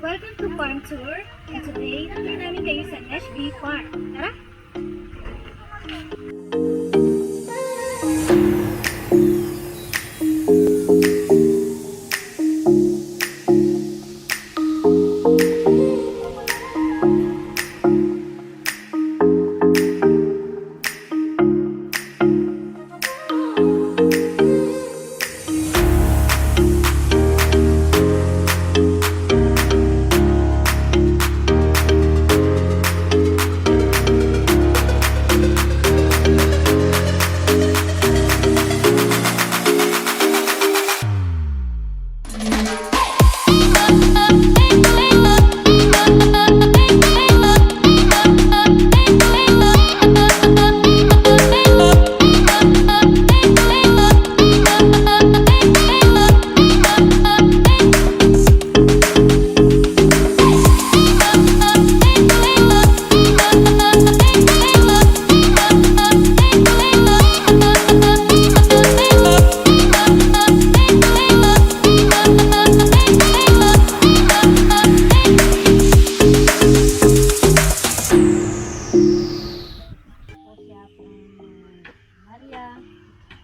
Welcome to Farm Tour, and today, nandun namin kayo sa Nashville Farm. Tara!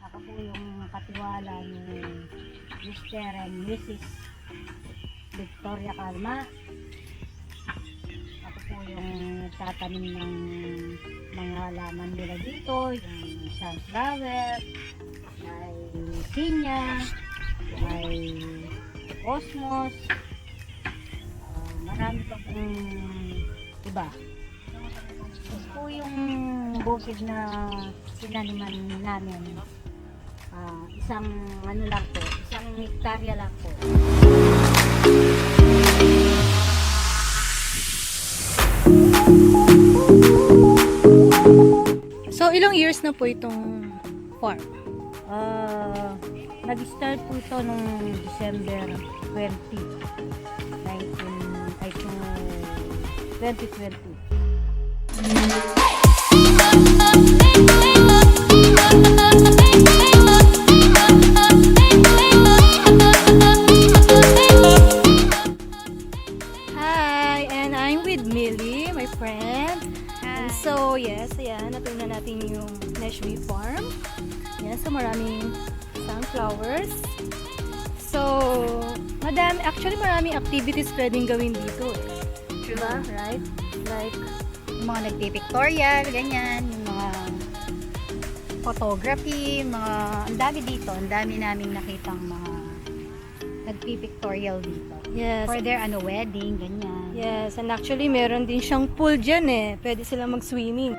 Ako po yung katiwala ni Mr. and Mrs. Victoria Calma. Ako po yung tatanim ng mga halaman nila dito, yung sunflower, may pinya, may cosmos, marami pa pong iba. Ito po yung bukid na sinaniman namin. Isang ano lang po, isang hektarya lang po. So, ilang years na po itong farm? Nag-start po ito noong December 2020. Hi, and I'm with Millie, my friend. And so, yes, ayan, natingnan natin yung Nashville Farm. Yes, so maraming sunflowers. So, actually maraming activities pwedeng gawin dito eh. Diba? Right? Like, Yung mga nagpipictorial, ganyan, yung mga photography, mga, ang dami dito, ang dami naming nakitang mga nagpipictorial dito. yes. For their wedding, ganyan. Yes, and actually meron din siyang pool dyan eh. Pwede silang mag-swimming.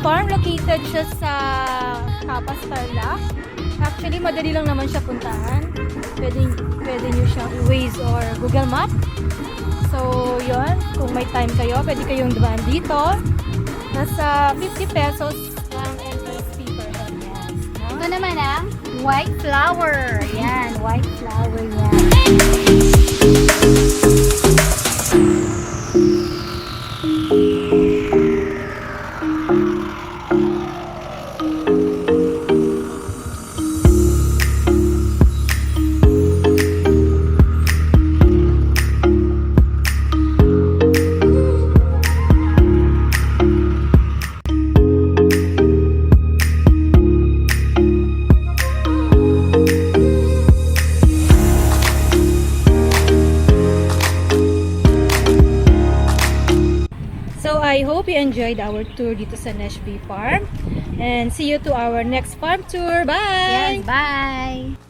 Farm, located siya sa Capas, Tarlac. Actually, madali lang naman siya puntahan. Pwede nyo siyang i-Waze or Google Map. So, yun. Kung may time kayo, pwede kayong dumaan dito. Nasa 50 pesos ang entrance fee per head. Yes, no? Ito naman ang white flower. Yan, white flower yan. hope you enjoyed our tour dito sa Nashby Farm. And see you to our next farm tour. Bye! Yes, bye!